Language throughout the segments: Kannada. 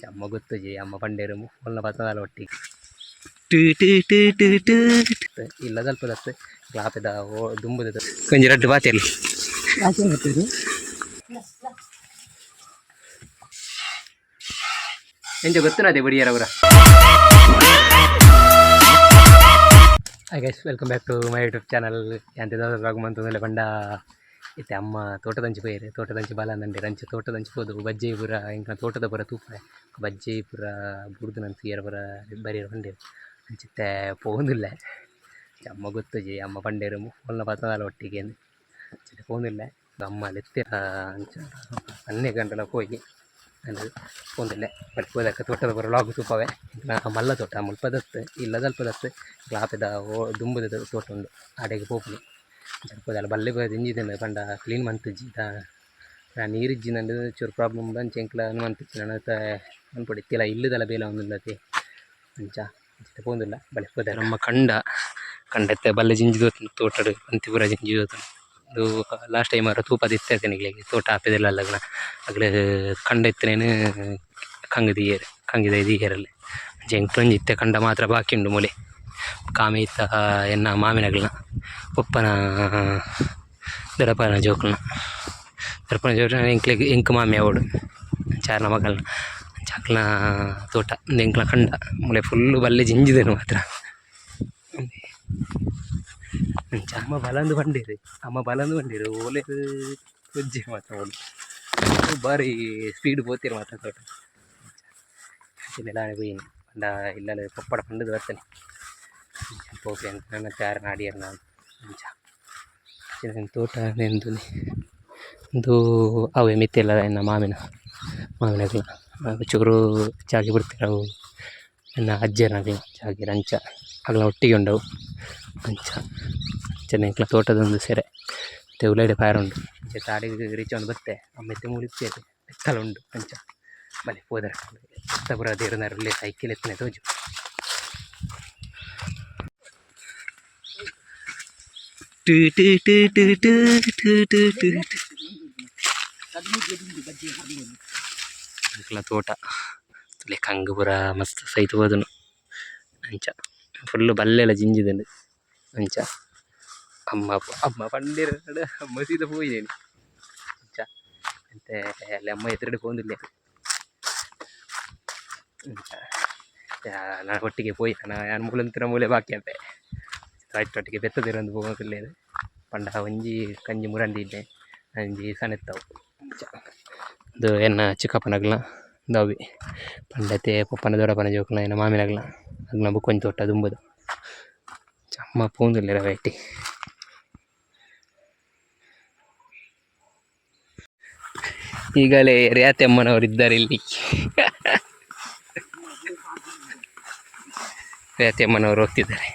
ಅಮ್ಮ ಗೊತ್ತುಜಿ ಅಮ್ಮ ಪಂಡೇರು ಫುಲ್ನ ಪತ್ತದಾಲ ಒಟ್ಟಿಗೆ ಇಲ್ಲ ಸ್ವಲ್ಪ ದತ್ತು ಗ್ಲಾಪದ ದುಂಬುದ ಕೊಂಚ ರಡ್ಡು ಬಾತಿರ್ಲಿ ಎಂಜ ಗೊತ್ತುನದೆ ಬಡಿಯಾರವರ. Hi guys, welcome back to my YouTube channel. ಎಂತದಾದ್ರು ರಾಘುಮಂತಂದರೆ ಪಂಡ ಇತ್ತೆ ಅಮ್ಮ ತೋಟದಂಚಿ ಪೋಯರು ತೋಟದಂಚಿ ಬಾಲಂದಂಡೆ ರಂಚ ತೋಟದಂಚಿ ಪೋದು ಬಜ್ಜಿ ಪುರ ಇಂಕ ತೋಟದ ಪುರ ತೂಪ ಬಜ್ಜಿ ಪುರ ಬುಡ್ದು ನಂತು ಏರ ಪುರ ಬರೀರು ಪಂಡೇರು ಅಂಚಿತ್ತೆ ಪೋಂದಿಲ್ಲ. ಅಮ್ಮ ಗೊತ್ತುಜಿ ಅಮ್ಮ ಪಂಡೇರು ಫುಲ್ನ ಪತ್ತದಾಲ ಒಟ್ಟಿಗೆ ಅಂಚಿತ್ತೆ ಪೋಂದಿಲ್ಲ. ಅಮ್ಮ ಲೆತ್ತಿರ ಅಂಚ 12 ಗಂಟೆಲ ಹೋಗಿ ಅಂದರೆ ಪೋಂದಿಲ್ಲ ಬಟ್ ಹೋದಕ್ಕೆ ತೋಟದ ಪುರ ಲಾಗು ತೂಪವೆ ಮಲ್ಲ ತೋಟ ಮುಲ್ಪದತ್ತು ಇಲ್ಲ ಸ್ವಲ್ಪ ದತ್ತು ಗ್ಲಾಪದ ದುಂಬುದ ತೋಟ ಉಂಡು ಆಡೆಗೆ ಪೋಪುನಿ ಸ್ವಲ್ಪ ಬಲ್ಲೆ ಇಂಜಿದ್ದೇನೆ ಪಂಡ ಕ್ಲೀನ್ ಮಂತಜ್ಜಿ ನೀರಿಜ್ಜಿನಂದು ಚೂರು ಪ್ರಾಬ್ಲಮ್ ಬಂದು ಚೆಂಕ್ಲ ಮಂತಿಜ್ಜಿ ನನ್ನ ಅನ್ಪಡಿತ್ತಿಲ್ಲ ಇಲ್ಲದಲ್ಲ ಬೇಲ ಒಂದಿಲ್ಲತಿ ಅಂಚ ಅಂಚಿತ ಪೋಂದಿಲ್ಲ ಬಲೆ ಹೋದ ನಮ್ಮ ಕಂಡತ್ತೆ ಬಲ್ಲೆ ಜಿಂಜಿದ ತೋಟಡು ಅಂತಿಪುರ ಜಿಂಜಿದ ಅದು ಲಾಸ್ಟ್ ಟೈಮ್ ಅವರ ತೂಪದ ಇತ್ತೇನಿಗಳಿಗೆ ತೋಟ ಹಾಪಿದಿಲ್ಲ ಲಗ್ನ ಅಗ್ಲೆ ಕಂಡ ಇತ್ತನೇನು ಕಂಗಿದ ಇದೀಗೆರಲ್ಲಿ ಜಂಕ್ಲಂಜಿ ಇತ್ತೆ ಕಂಡ ಮಾತ್ರ ಬಾಕಿ ಉಂಡು ಮೂಲೆ ಕಾಮೆ ಇತ್ತ ಎನ್ನ ಮಾಮಿನಗಳನ್ನ ಪಪ್ಪನ ದಡಪನ ಜೋಕಲ್ನ ಎಂಕ್ ಮಾಮಿ ಅವಡು ಚಾರ್ನ ಮಗಳನ್ನ ಚಾಕ್ಲನ ತೋಟ ಎಂಕ್ಲ ಕಂಡ ಮೂಲೆ ಫುಲ್ಲು ಬಲ್ಲೆ ಜಿಂಜಿದೇನು ಮಾತ್ರ ಅಮ್ಮ ಬಲಂದು ಬಂದಿರು ಓಲೆ ಕೊಜ್ಜಿ ಮಾತ್ರ ಅವಳು ಭಾರಿ ಸ್ಪೀಡ್ ಪೋತಿರು ಮಾತ್ರ ತೋಟ ಇಲ್ಲೆಲ್ಲ ಹೋಯ್ನಿ ಪಂಡ ಇಲ್ಲ ಪಪ್ಪಡ ಪಂಡದು ಬರ್ತೇನೆ ಪೋಪಿ ಅಂತ ನನ್ನ ಚಾರ ನಾಡಿಯರ್ ನಾನು ಅಂಚ ತೋಟ ನೆಂದು ಒಂದು ಅವೇ ಮಿತ್ತಿಲ್ಲ ಎನ್ನ ಮಾವಿನಗಳು ಚೂರು ಚಾಗಿ ಬಿಡ್ತಾರೆ ಅವು ಎನ್ನ ಅಜ್ಜನಾಗಲು ಚಾಗಿ ಅಂಚ ಅಗಲ ಒಟ್ಟಿಗೆ ಉಂಡವು ಅಂಚ ಚೆನ್ನೈಕ್ಲ ತೋಟದೊಂದು ಸೆರೆ ಮತ್ತೆ ಉಳ್ಳಾಡೆ ಫೈರ್ ಉಂಡು ಅಂಚೆ ತಾಡಿಗೆ ರೀಚ್ ಒಂದು ಬತ್ತೆ ಅಮ್ಮೆತ್ತೆ ಮೂಲಿತ್ತೇವೆ ಬೆಕ್ಕಲ ಉಂಡು ಅಂಚ ಬಲೆ ಹೋದರೆ ತಬರ ದೇರನರಲ್ಲಿ ಸೈಕಲ್ ಎತ್ತನೆ ತೋಜು ತೋಟ ಕಂಗು ಪುರ ಮಸ್ತ್ ಸೈತು ಹೋದನು ಅಂಚ ಫುಲ್ಲು ಬಲ್ಲೆಲ್ಲ ಜಿಂಜಿದನು ಅಂಚ ಅಮ್ಮ ಪಂಡಿರ ಅಮ್ಮ ಸೀದ ಹೋಗಿದ್ದೇನೆ ಅಂಚ ಮತ್ತೆ ಅಲ್ಲಿ ಅಮ್ಮ ಎದುರುಗಡೆ ಹೋಗಿಲ್ಲ ಅಂಚ ನಾನು ಒಟ್ಟಿಗೆ ಹೋಯ್ ನಾನು ಮೂಲಂತರ ಮೂಲೆ ಬಾಕಿ ಅಂತೆ ಒಟ್ಟಿಗೆ ಬೆತ್ತದಿರೊಂದು ಹೋಗೋದಿಲ್ಲ ಪಂಡ ಒಂಜಿ ಕಂಜಿ ಮುರಂಡಿ ಇದ್ದೆ ಅಂಜಿ ಸನೆತ್ತವು ಅಂಚ ಅದು ಎನ್ನ ಚಿಕ್ಕಪ್ಪನಗ್ಲ ದವಿ ಪಂಡತೆ ಪಪ್ಪನ ದೊಡ್ಡಪ್ಪನ ಜೋಕುಲ ಎನ್ನ ಮಾಮಿನಗ್ಲ ಅಗ್ನ ಬುಕ್ಕೊಂಜಿ ತೋಟ ದುಂಬುದು ಅಮ್ಮ ಪೂಂದಿಲ್ಲ ವೆಟ್ಟಿ ಈಗಲೇ ರ್ಯಾತಿ ಅಮ್ಮನವರು ಇದ್ದಾರೆ ಇಲ್ಲಿ ರ್ಯಾತಿ ಅಮ್ಮನವರು ಹೋಗ್ತಿದ್ದಾರೆ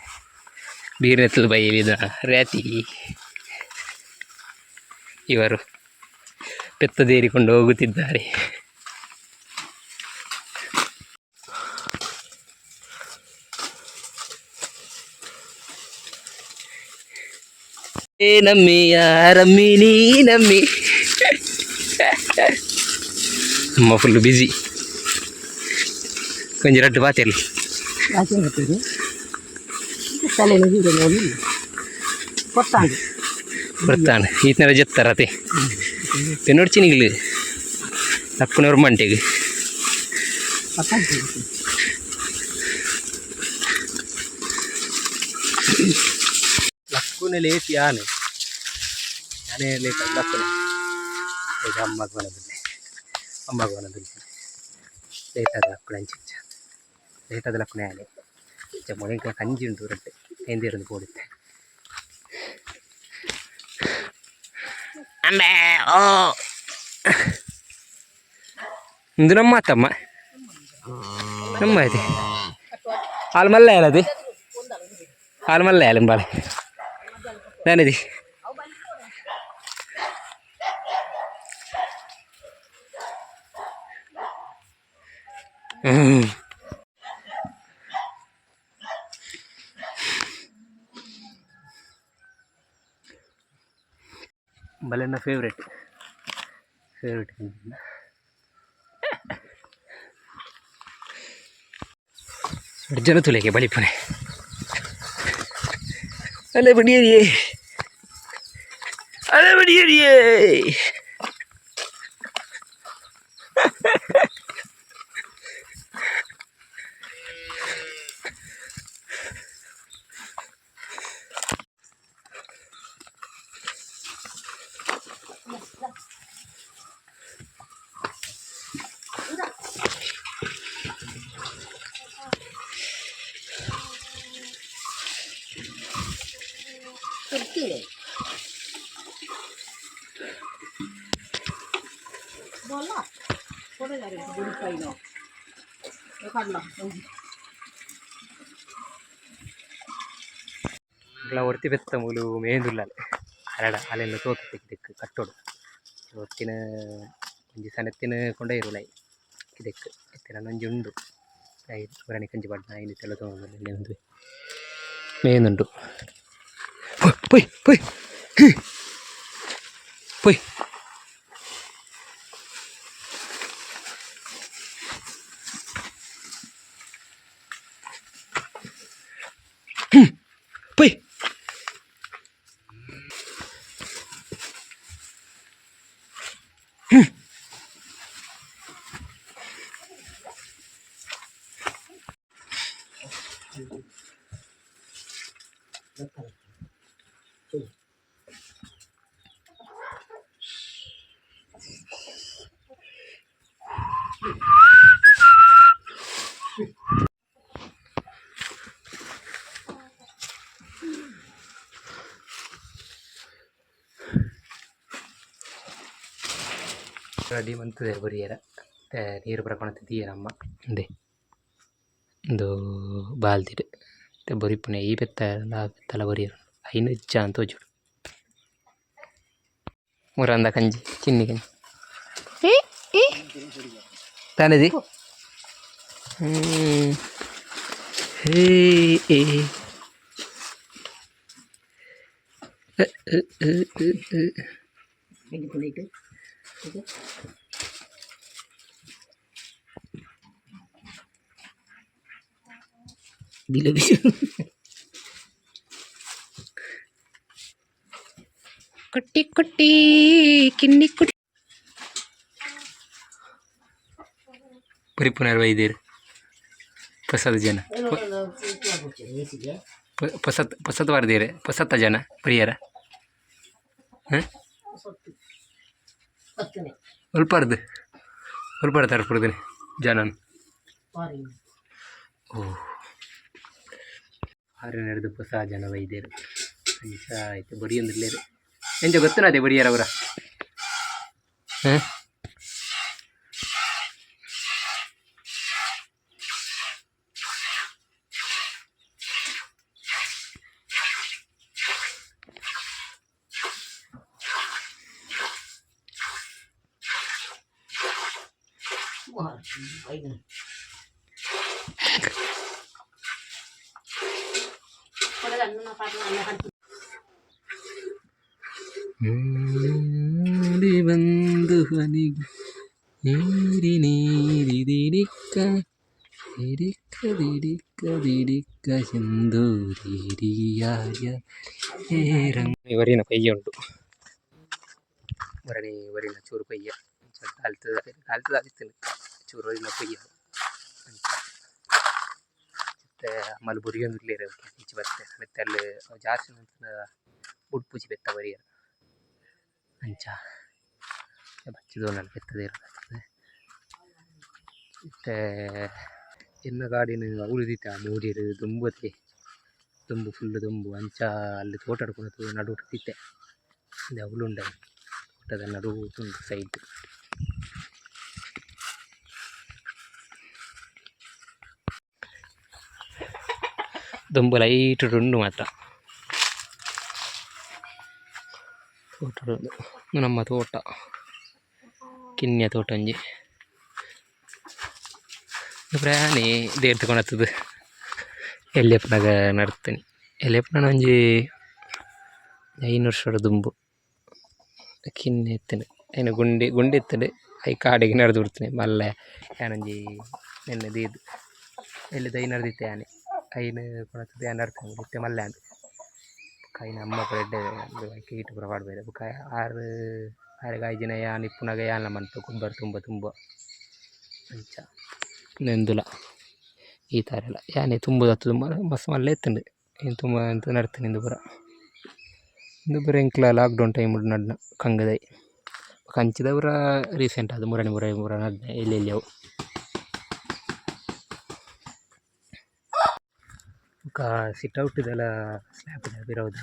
ಬೀರ್ನೆತ್ತಲು ಬೈಲಿದ ರ್ಯಾತಿ ಇವರು ಪೆತ್ತದೇರಿಕೊಂಡು ಹೋಗುತ್ತಿದ್ದಾರೆ. ಏ ನಮ್ಮಿ ಯಾರಮ್ಮಿ ನೀ ನಮ್ಮಿ ಅಮ್ಮ ಫುಲ್ಲು ಬ್ಯುಸಿ ಕೊಂಚ ರಡ್ಡು ಬಾತಿರ್ಲಿ ಬರ್ತಾನೆ ಈತನ ಜೆತ್ತಾರತೆ ಪೆನ್ನೊಡ್ಚಿನಿಗ್ಲು ಅಕ್ಕನವ್ರ ಮಂಟೆಗೆ ಲಕ್ಕುನೆ ಲೇಸಿ ಯಾನೆ ನಾನೇ ಲೇಟ್ ಲಕ್ಕುನೆ ಈಗ ಅಮ್ಮಗೆ ಮನದಲ್ಲಿ ಲೇಟಾದ ಲಕ್ಕುನೆ ಅಂಚಿಚ್ಚ ಲೇಟಾದ ಲಕ್ಕುನೆ ಆನೆ ಮೊಳಕ ಕಂಜಿ ಉಂಟು ರೊಟ್ಟೆ ಎಂದಿರಂದು ಪೋಡುತ್ತೆ ಇದು ನಮ್ಮ ಅತ್ತಮ್ಮ ನಮ್ಮ ಐತಿ ಹಾಲು ಮಲ್ಲ ಹೇಳದು ಹಾಲು ಮಲ್ಲ ಹೇಳ ಬಾಳೆ ನಾನಿದಿ ಬಲೆನ ಫೇವ್ರೇಟ್ ಜನ ತುಲೆಗೆ ಬಲಿಪುನೆ ಅಲ್ಲೇ ಬಡಿಯರಿಯೇ ಅಲ್ಲೇ ಬಡಿಯರಿಯೇ ಒರ್ತಿ ಬೆತ್ತ ಮೂಲು ಮೇಂದುಲ್ಲ ಅರಡ ಅಲ್ಲೆಲ್ಲ ತೋತು ತೆಕ್ಕಿದೆಕ್ ಕಟ್ಟೋಡು ಒತ್ತಿನ ಒಂಜಿ ಸಣ್ಣತ್ತಿನ ಕೊಂಡೇ ಇರುಲೈ ಇದಕ್ಕೆ ಎತ್ತಿನ ನಂಜಿ ಉಂಡು ಐದು ಪುರಾಣಿ ಕಂಜಿ ಬಣ್ಣ ಐದು ತೆಲ್ಲ ತೊಗೊಂಡು ಒಂದು ಮೇನುಂಡು ಪೊಯ್ ಪೊಯ್ ಪೊಯ್ ಪೊಯ್ ರೆಡಿ ಮಂತದೆ ಬರಿಯರ ನೀರು ಬರಕೊಣತೆ ತೀಯರಮ್ಮ ಅಂದೆ ಒಂದು ಬಾಲ್ದಿಡು ಮತ್ತೆ ಬರಿಪುನೆ ಈ ಬೆತ್ತ ಬೆತ್ತಲ ಬರಿಯರು ಐನು ಇಜ್ಜ ಅಂತ ತೋಜುಡು ಮುರಂದ ಕಂಜಿ ಚಿನ್ನಿ ಕಂಜಿ ತಾನದಿ ಹೇ bila bisa kutti kutti kinni kutti ಪರಿಪುನರ್ ವೈದ್ಯರು ಪಸದ ಜನ ಪಸತ್ ವಾರ್ದಿಯರೆ ಪಸತ್ತ ಜನ ಪ್ರಿಯರ ಉಲ್ಪಾರ್ದು ತರ್ಪುರ್ದೇನೆ ಜನನು ಓ ಆರನೆರಡು ಹೊಸ ಜನ ವೈದ್ಯರು ಅಂಚ ಆಯ್ತು ಬಡಿಯೊಂದಿರ್ಲೇರು ಎಂಚ ಗೊತ್ತುನದೆ ಬಡಿಯರವರ ಹಾಂ ಬಂದು ಹನಿಗೆ ನೀರಿ ನೀರಿದಿಡಿಕ್ಕ ದಿಡಿಕ್ಕ ದಿಡಿಕ್ಕ ದಿಡಿಕ್ಕ ಸಿಂಧೂರಿಯಾಯ ವರಿನ ಪಯ್ಯ ಉಂಟು ವರಿನ ಚೂರು ಪಯ್ಯ ಕಾಲ್ತದಾಗಿತ್ತು ಚೂರು ವರಿನ ಪಯ್ಯ ಮತ್ತೆ ಮಲ್ ಬುರಿಯೊಂದಿರ್ಲೇರು ಈಚೆ ಬರ್ತೇನೆ ಮತ್ತೆ ಅಲ್ಲಿ ಜಾಸ್ತಿ ನಂತರ ಉಡ್ಪುಜಿ ಬೆತ್ತ ಬರಿಯ ಅಂಚ ಬಚ್ಚಿದು ನಾನು ಬೆತ್ತದೇ ಇರ್ತದೆ ಮತ್ತೆ ಎನ್ನ ಗಾಡಿನ ಉಳಿದಿತ್ತ ಮೂಡಿರು ದುಂಬುತ್ತೆ ದುಂಬು ಫುಲ್ಲು ದುಂಬು ಅಂಚ ಅಲ್ಲಿ ತೋಟ ಆಡ್ಕೊಂಡು ನಡು ಹುಟ್ಟಿತ್ತೆ ಅದು ಅವಳುಂಡ ತೋಟದ ನಡು ತುಂಡು ಸೈಡ್ ದುಂಬು ಲೈಟ್ ಉಂಡು ಮಾತ್ರ ತೋಟ ನಮ್ಮ ತೋಟ ಕಿನ್ಯ ತೋಟ ಒಂಜಿ ಪ್ರಾಣಿ ದೇರ್ ತಗೊಂಡತ್ತದು ಎಲ್ಯಪ್ಪನಾಗ ನಡ್ತೀನಿ ಎಲ್ಯಪ್ಪನ ಒಂಜಿ 5 ವರ್ಷದ ದುಂಬು ಕಿನ್ನೆ ಎತ್ತನೆ ಏನು ಗುಂಡಿ ಎತ್ತನೆ ಐ ಕಾಡಿಗೆ ನಡೆದು ಬಿಡ್ತೀನಿ ಮಲ್ಲೆ ಏನೊಂಜಿ ನೆನ್ನೆ ದೀದು ಎಲ್ಲಿದ್ದ ಐನರ್ದಿತ್ತೆ ಆನೆ ಐನು ಕೊಡತ್ತದೆ ಆನೆ ಅಡ್ಕೊಂಡು ಇತ್ತೆ ಮಲ್ಲೆ ಅಂತ ಕೈನ ಅಮ್ಮ ಪುರ ಕೀಟು ಪುರ ಪಾಡ್ಬೇರೆ ಬುಕ್ಕ ಆರೆಗೆ ಐಜಿನ ಯಾನ್ ಇಪ್ಪುನಾಗ ಯಾನ್ಲ ಮನ್ಪು ಗೊಬ್ಬರ ತುಂಬ ಅಂಚ ನೆಂದುಲ ಈ ಥರ ಎಲ್ಲ ಯಾನೆ ತುಂಬ ಮಸ್ತ್ ಮಲ್ಲ ಎತ್ತುಂಡು ಏನು ತುಂಬ ಎಂತ ನಡ್ತೀನಿ ಇಂದು ಪುರ ಎಂಕ್ಲ ಲಾಕ್ಡೌನ್ ಟೈಮ್ ನಡ್ನ ಕಂಗದೈ ಕಂಚಿದವರ ರೀಸೆಂಟ್ ಅದು ಮೂರ ನಡ್ನ ಎಲ್ಲೆಲ್ಲಿ ಅವು ಸಿಟ್ಔಟ್ ಇದೆಲ್ಲ ಸ್ಲ್ಯಾಬ್ ಇರೋದ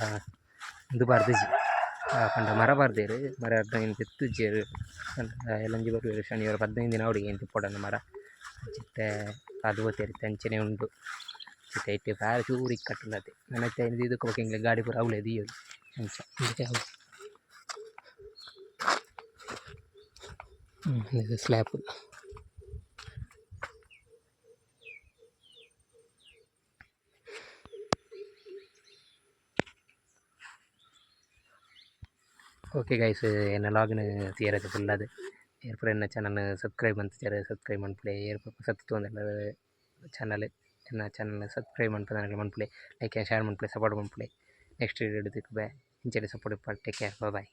ಇದು ಬಾರ್ದಿಜಿ ಪಂಡ ಮರ ಬಾರ್ದೇರು ಮರ ಇನ್ನು ತೆತ್ತುಜ್ಜೇರು ಎಲ್ಲಂಜಿ ಬರುವೆರು ಶನಿವಾರ 15 ದಿನ ಅವಡಿಗೆ ಏನು ತಿಪ್ಪೊಡನ ಮರ ಚಿತ್ತೆ ಅದು ಓದ್ತೇರಿ ತಂಚನೆ ಉಂಟು ಚಿತ್ತೆ ಇಟ್ಟು ಬ್ಯಾರೆ ಚೂರು ಇಕ್ಕಟ್ಟುಲ್ಲದೆ ನನ್ನತ್ತೆ ಇದಕ್ಕೆ ಹೋಗಿ ಗಾಡಿ ಪೂರ ಅವಳೆ ದಿಯೋ ಅಂಚ ಇದು ಸ್ಲ್ಯಾಬ್ ಓಕೆ ಗೈಸ್ ಎನ್ನ ಲಾಗಿನ್ ತೀರದೆ ಫುಲ್ ಅದು ಏರ್ಪುರ ಎನ್ನ ಚಾನಲ್ ಸಬ್ಸ್ಕ್ರೈಬ್ ಅಂತ ಸಬ್ಸ್ಕ್ರೈಬ್ ಮನ್ಪುಲೆ ಏರ್ಪುರ ಸತ್ತು ಅಂದೆಲ್ಲ ಚಾನಲ್ ಎನ್ನ ಚಾನಲ್ ಸಬ್ಸ್ಕ್ರೈಬ್ ಮನ್ಪುಲೆ ಮನ್ಪುಲೆ ಲೈಕ್ ಶೇರ್ ಮನ್ಪುಲೆ ಸಪೋರ್ಟ್ ಮನ್ಪುಲೆ ನೆಕ್ಸ್ಟ್ ವಿಡಿಯೋ ಬೈ ಇಂಚೆಡೆ ಸಪೋರ್ಟ್ ಟೇಕ್ ಕೇರ್ ಬಾಯ್